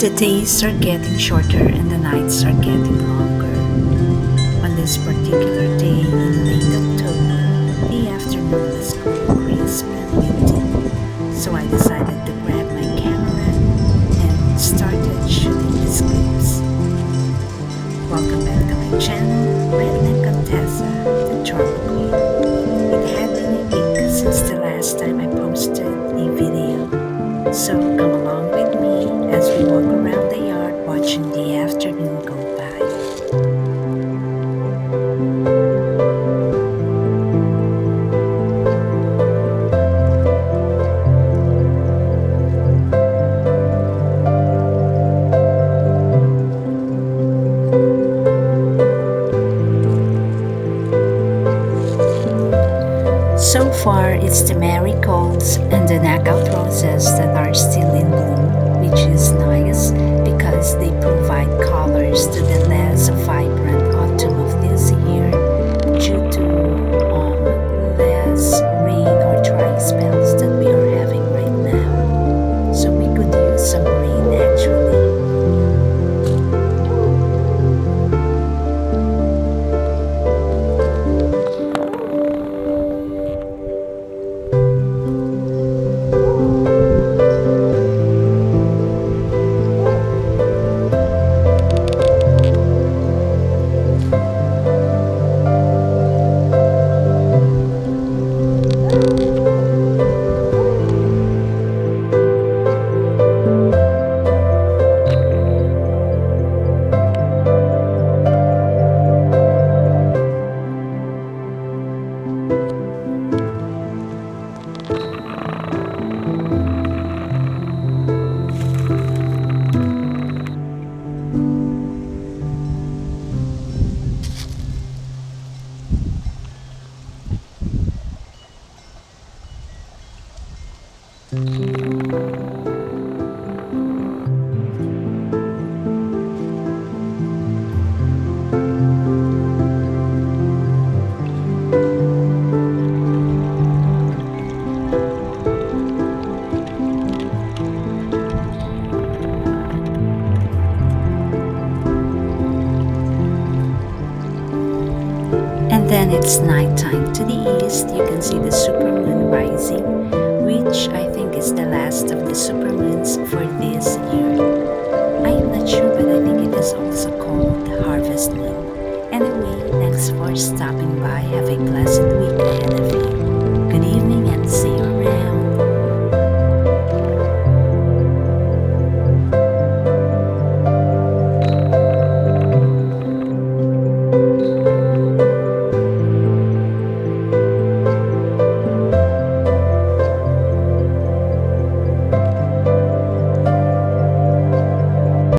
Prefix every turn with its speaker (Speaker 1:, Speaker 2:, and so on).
Speaker 1: The days are getting shorter and the nights are getting longer. On this particular day in late October, the afternoon was cool, crisp, and windy. So I decided to grab my camera and started shooting these clips. Welcome back to my channel, Redneck Contessa, the Drama Queen. It had been a week since the last time I posted a video. So come along with me as we walk around the yard watching the afternoon go by. So far, it's the marigolds and the knockout roses that are still in bloom, which is nice because they provide colors to the less vibrant autumn of this year due to less rain or dry spells that we are having right now. So we could use some rain actually. And then it's nighttime. To the east, you can see the supermoon rising, which I think is the last of the supermoons for this year. I am not sure, but I think it is also called the harvest moon. Anyway, thanks for stopping by. Have a blessed